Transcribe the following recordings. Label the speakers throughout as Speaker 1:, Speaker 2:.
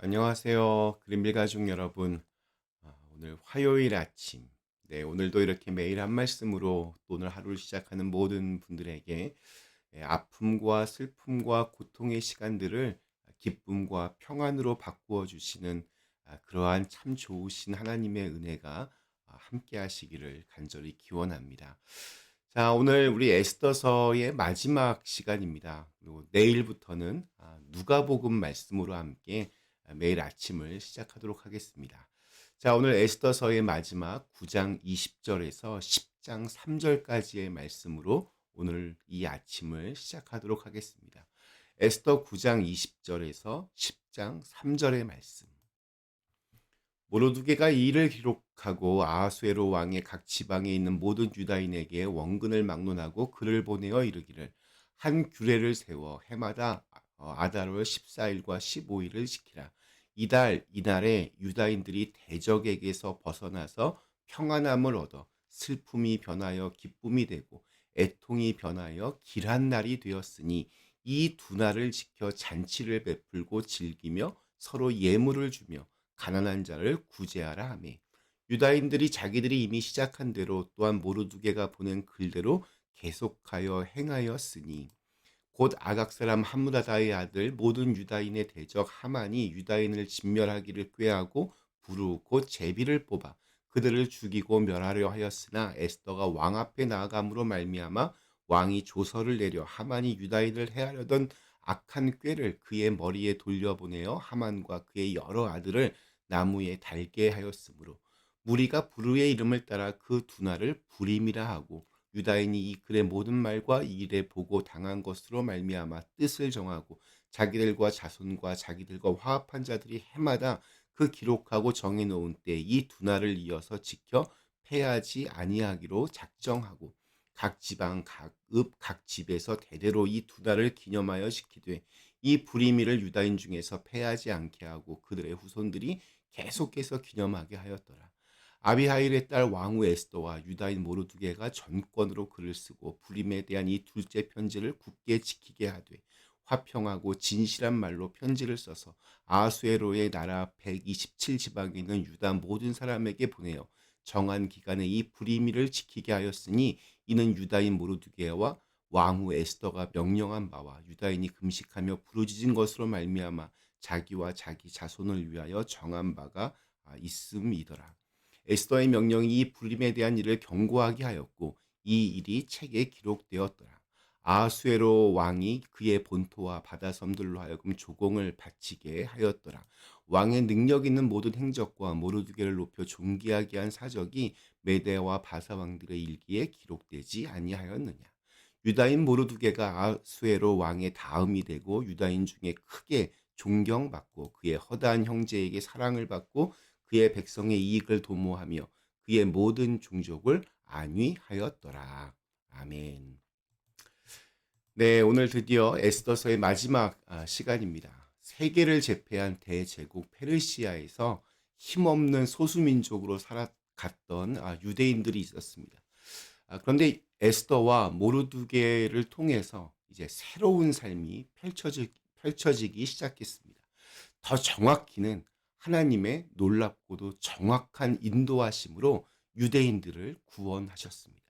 Speaker 1: 안녕하세요. 그린빌 가족 여러분. 오늘 화요일 아침. 네, 오늘도 이렇게 매일 한 말씀으로 또 오늘 하루를 시작하는 모든 분들에게 아픔과 슬픔과 고통의 시간들을 기쁨과 평안으로 바꾸어 주시는 그러한 참 좋으신 하나님의 은혜가 함께 하시기를 간절히 기원합니다. 자, 오늘 우리 에스더서의 마지막 시간입니다. 그리고 내일부터는 누가복음 말씀으로 함께 매일 아침을 시작하도록 하겠습니다. 자, 오늘 에스더서의 마지막 9장 20절에서 10장 3절까지의 말씀으로 오늘 이 아침을 시작하도록 하겠습니다. 에스더 9장 20절에서 10장 3절의 말씀. 모르드게가 이 일을 기록하고 아하수에로 왕의 각 지방에 있는 모든 유다인에게 원근을 막론하고 글을 보내어 이르기를 한 규례를 세워 해마다 아달월 14일과 15일을 지키라. 이달 이날에 유다인들이 대적에게서 벗어나서 평안함을 얻어 슬픔이 변하여 기쁨이 되고 애통이 변하여 길한 날이 되었으니 이 두 날을 지켜 잔치를 베풀고 즐기며 서로 예물을 주며 가난한 자를 구제하라 하매 유다인들이 자기들이 이미 시작한 대로 또한 모르두게가 보낸 글대로 계속하여 행하였으니 곧 아각 사람 함무다다의 아들 모든 유다인의 대적 하만이 유다인을 진멸하기를 꾀하고 부르 곧 제비를 뽑아 그들을 죽이고 멸하려 하였으나 에스더가 왕 앞에 나아감으로 말미암아 왕이 조서를 내려 하만이 유다인을 해하려던 악한 꾀를 그의 머리에 돌려보내어 하만과 그의 여러 아들을 나무에 달게 하였으므로 무리가 부르의 이름을 따라 그 두 날을 부림이라 하고 유다인이 이 글의 모든 말과 이 일에 보고 당한 것으로 말미암아 뜻을 정하고 자기들과 자손과 자기들과 화합한 자들이 해마다 그 기록하고 정해 놓은 때 이 두 날을 이어서 지켜 패하지 아니하기로 작정하고 각 지방 각 읍 각 집에서 대대로 이 두 날을 기념하여 지키되 이 불임이를 유다인 중에서 패하지 않게 하고 그들의 후손들이 계속해서 기념하게 하였더라. 아비하일의 딸 왕후 에스더와 유다인 모르두게가 전권으로 글을 쓰고 불임에 대한 이 둘째 편지를 굳게 지키게 하되 화평하고 진실한 말로 편지를 써서 아수에로의 나라 127지방에 있는 유다 모든 사람에게 보내어 정한 기간에 이 불임을 지키게 하였으니 이는 유다인 모르두게와 왕후 에스더가 명령한 바와 유다인이 금식하며 부르짖은 것으로 말미암아 자기와 자기 자손을 위하여 정한 바가 있음이더라. 에스더의 명령이 이 불림에 대한 일을 경고하게 하였고 이 일이 책에 기록되었더라. 아하수에로 왕이 그의 본토와 바다섬들로 하여금 조공을 바치게 하였더라. 왕의 능력 있는 모든 행적과 모르드게를 높여 존귀하게 한 사적이 메대와 바사 왕들의 일기에 기록되지 아니하였느냐. 유다인 모르드게가 아하수에로 왕의 다음이 되고 유다인 중에 크게 존경받고 그의 허다한 형제에게 사랑을 받고 그의 백성의 이익을 도모하며 그의 모든 종족을 안위하였더라. 아멘. 네, 오늘 드디어 에스더서의 마지막 시간입니다. 세계를 제패한 대제국 페르시아에서 힘없는 소수민족으로 살아갔던 유대인들이 있었습니다. 그런데 에스더와 모르두게를 통해서 이제 새로운 삶이 펼쳐지기 시작했습니다. 더 정확히는 하나님의 놀랍고도 정확한 인도하심으로 유대인들을 구원하셨습니다.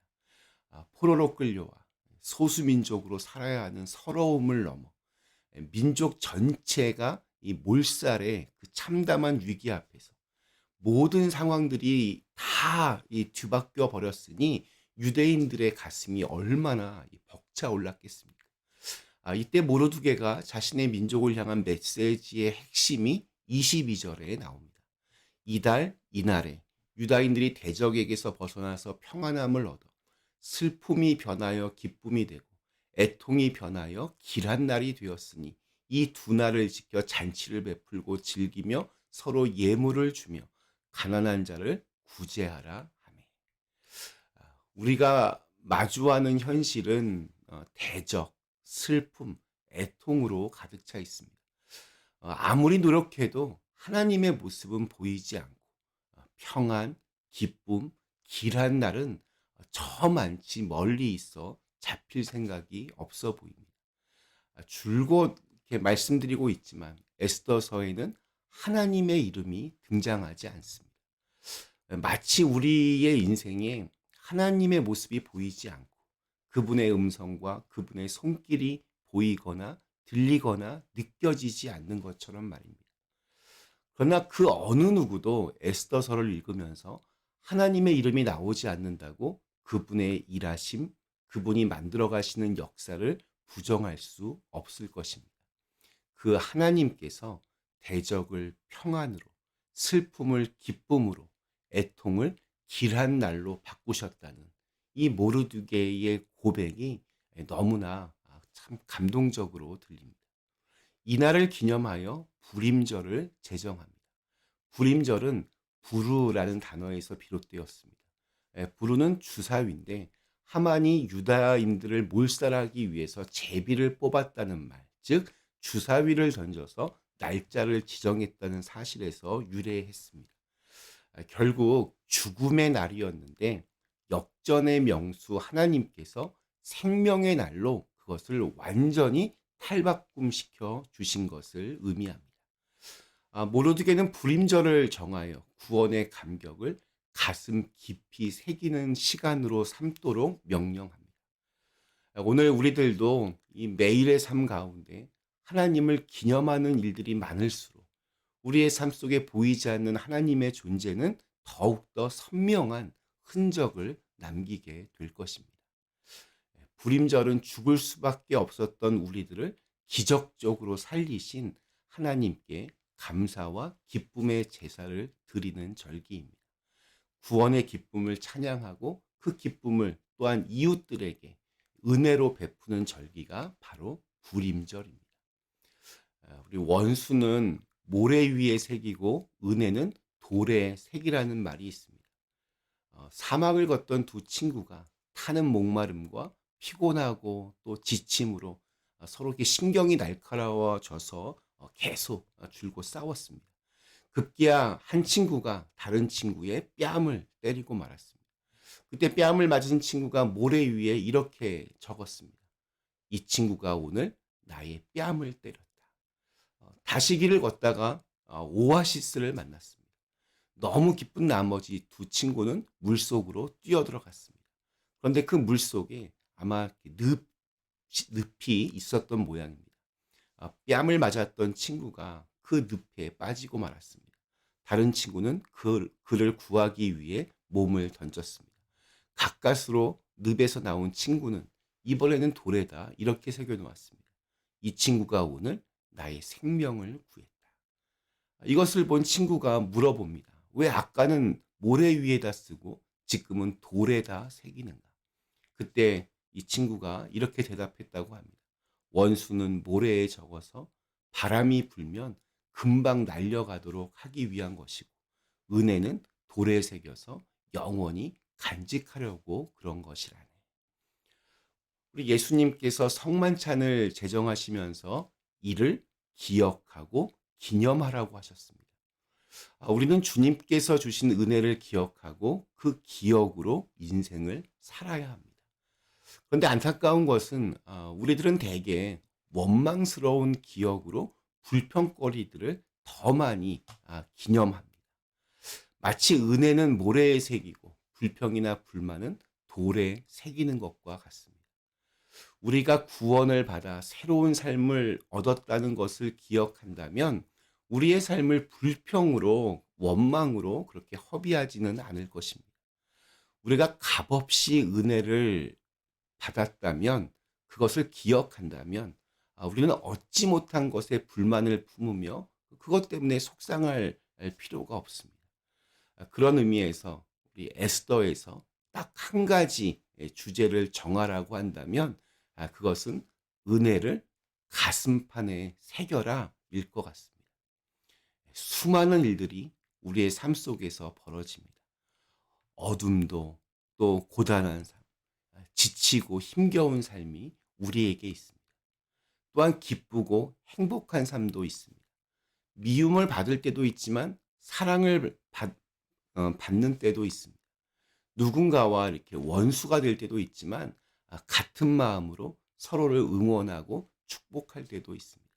Speaker 1: 포로로 끌려와 소수민족으로 살아야 하는 서러움을 넘어 민족 전체가 이 몰살의 그 참담한 위기 앞에서 모든 상황들이 다 뒤바뀌어 버렸으니 유대인들의 가슴이 얼마나 벅차 올랐겠습니까? 이때 모르드게가 자신의 민족을 향한 메시지의 핵심이 22절에 나옵니다. 이달 이날에 유다인들이 대적에게서 벗어나서 평안함을 얻어 슬픔이 변하여 기쁨이 되고 애통이 변하여 길한 날이 되었으니 이 두 날을 지켜 잔치를 베풀고 즐기며 서로 예물을 주며 가난한 자를 구제하라 하매. 우리가 마주하는 현실은 대적, 슬픔, 애통으로 가득 차 있습니다. 아무리 노력해도 하나님의 모습은 보이지 않고 평안, 기쁨, 길한 날은 저만치 멀리 있어 잡힐 생각이 없어 보입니다. 줄곧 이렇게 말씀드리고 있지만 에스더서에는 하나님의 이름이 등장하지 않습니다. 마치 우리의 인생에 하나님의 모습이 보이지 않고 그분의 음성과 그분의 손길이 보이거나 들리거나 느껴지지 않는 것처럼 말입니다. 그러나 그 어느 누구도 에스더서를 읽으면서 하나님의 이름이 나오지 않는다고 그분의 일하심, 그분이 만들어 가시는 역사를 부정할 수 없을 것입니다. 그 하나님께서 대적을 평안으로, 슬픔을 기쁨으로, 애통을 길한 날로 바꾸셨다는 이 모르드게의 고백이 너무나 참 감동적으로 들립니다. 이날을 기념하여 불임절을 제정합니다. 불임절은 부르라는 단어에서 비롯되었습니다. 부르는 주사위인데 하만이 유다인들을 몰살하기 위해서 제비를 뽑았다는 말, 즉 주사위를 던져서 날짜를 지정했다는 사실에서 유래했습니다. 결국 죽음의 날이었는데 역전의 명수 하나님께서 생명의 날로 그것을 완전히 탈바꿈시켜 주신 것을 의미합니다. 모르드게는 불임절을 정하여 구원의 감격을 가슴 깊이 새기는 시간으로 삼도록 명령합니다. 오늘 우리들도 이 매일의 삶 가운데 하나님을 기념하는 일들이 많을수록 우리의 삶 속에 보이지 않는 하나님의 존재는 더욱더 선명한 흔적을 남기게 될 것입니다. 불임절은 죽을 수밖에 없었던 우리들을 기적적으로 살리신 하나님께 감사와 기쁨의 제사를 드리는 절기입니다. 구원의 기쁨을 찬양하고 그 기쁨을 또한 이웃들에게 은혜로 베푸는 절기가 바로 불임절입니다. 우리 원수는 모래 위에 새기고 은혜는 돌에 새기라는 말이 있습니다. 사막을 걷던 두 친구가 타는 목마름과 피곤하고 또 지침으로 서로 이렇게 신경이 날카로워져서 계속 줄곧 싸웠습니다. 급기야 한 친구가 다른 친구의 뺨을 때리고 말았습니다. 그때 뺨을 맞은 친구가 모래 위에 이렇게 적었습니다. 이 친구가 오늘 나의 뺨을 때렸다. 다시 길을 걷다가 오아시스를 만났습니다. 너무 기쁜 나머지 두 친구는 물속으로 뛰어들어갔습니다. 그런데 그 물속에 아마 늪이 있었던 모양입니다. 뺨을 맞았던 친구가 그 늪에 빠지고 말았습니다. 다른 친구는 그를 구하기 위해 몸을 던졌습니다. 가까스로 늪에서 나온 친구는 이번에는 돌에다 이렇게 새겨놓았습니다. 이 친구가 오늘 나의 생명을 구했다. 이것을 본 친구가 물어봅니다. 왜 아까는 모래 위에다 쓰고 지금은 돌에다 새기는가? 그때 이 친구가 이렇게 대답했다고 합니다. 원수는 모래에 적어서 바람이 불면 금방 날려가도록 하기 위한 것이고 은혜는 돌에 새겨서 영원히 간직하려고 그런 것이라네. 우리 예수님께서 성만찬을 제정하시면서 이를 기억하고 기념하라고 하셨습니다. 우리는 주님께서 주신 은혜를 기억하고 그 기억으로 인생을 살아야 합니다. 그런데 안타까운 것은 우리들은 대개 원망스러운 기억으로 불평거리들을 더 많이 기념합니다. 마치 은혜는 모래에 새기고 불평이나 불만은 돌에 새기는 것과 같습니다. 우리가 구원을 받아 새로운 삶을 얻었다는 것을 기억한다면 우리의 삶을 불평으로 원망으로 그렇게 허비하지는 않을 것입니다. 우리가 값없이 은혜를 받았다면 그것을 기억한다면 우리는 얻지 못한 것에 불만을 품으며 그것 때문에 속상할 필요가 없습니다. 그런 의미에서 우리 에스더에서 딱 한 가지 주제를 정하라고 한다면 그것은 은혜를 가슴판에 새겨라 일 것 같습니다. 수많은 일들이 우리의 삶 속에서 벌어집니다. 어둠도 또 고단한 삶, 지치고 힘겨운 삶이 우리에게 있습니다. 또한 기쁘고 행복한 삶도 있습니다. 미움을 받을 때도 있지만 사랑을 받는 때도 있습니다. 누군가와 이렇게 원수가 될 때도 있지만 같은 마음으로 서로를 응원하고 축복할 때도 있습니다.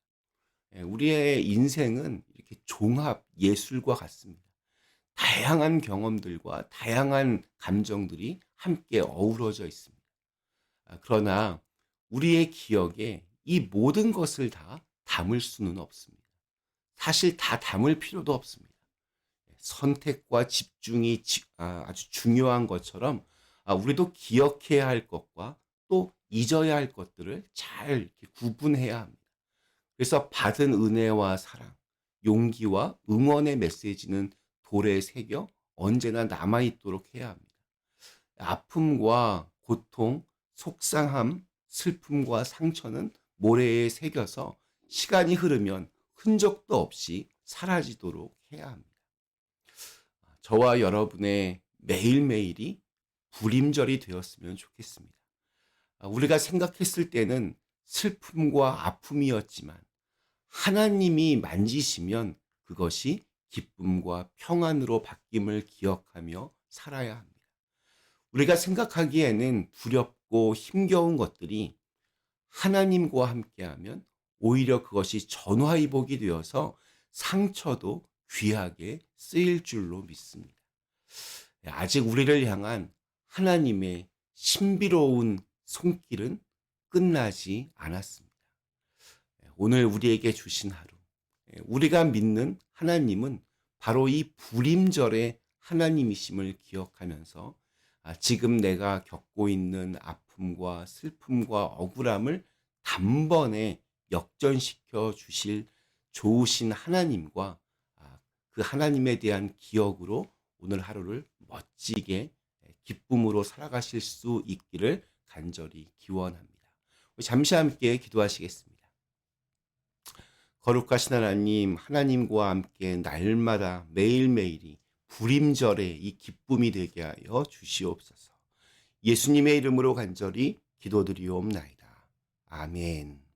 Speaker 1: 우리의 인생은 이렇게 종합 예술과 같습니다. 다양한 경험들과 다양한 감정들이 함께 어우러져 있습니다. 그러나 우리의 기억에 이 모든 것을 다 담을 수는 없습니다. 사실 다 담을 필요도 없습니다. 선택과 집중이 아주 중요한 것처럼 우리도 기억해야 할 것과 또 잊어야 할 것들을 잘 이렇게 구분해야 합니다. 그래서 받은 은혜와 사랑, 용기와 응원의 메시지는 돌에 새겨 언제나 남아있도록 해야 합니다. 아픔과 고통, 속상함, 슬픔과 상처는 모래에 새겨서 시간이 흐르면 흔적도 없이 사라지도록 해야 합니다. 저와 여러분의 매일매일이 불임절이 되었으면 좋겠습니다. 우리가 생각했을 때는 슬픔과 아픔이었지만 하나님이 만지시면 그것이 기쁨과 평안으로 바뀜을 기억하며 살아야 합니다. 우리가 생각하기에는 두렵고 힘겨운 것들이 하나님과 함께하면 오히려 그것이 전화위복이 되어서 상처도 귀하게 쓰일 줄로 믿습니다. 아직 우리를 향한 하나님의 신비로운 손길은 끝나지 않았습니다. 오늘 우리에게 주신 하루, 우리가 믿는 하나님은 바로 이 불임절의 하나님이심을 기억하면서 지금 내가 겪고 있는 아픔과 슬픔과 억울함을 단번에 역전시켜 주실 좋으신 하나님과 그 하나님에 대한 기억으로 오늘 하루를 멋지게 기쁨으로 살아가실 수 있기를 간절히 기원합니다. 잠시 함께 기도하시겠습니다. 거룩하신 하나님, 하나님과 함께 날마다 매일매일이 불임절의 이 기쁨이 되게 하여 주시옵소서. 예수님의 이름으로 간절히 기도드리옵나이다. 아멘.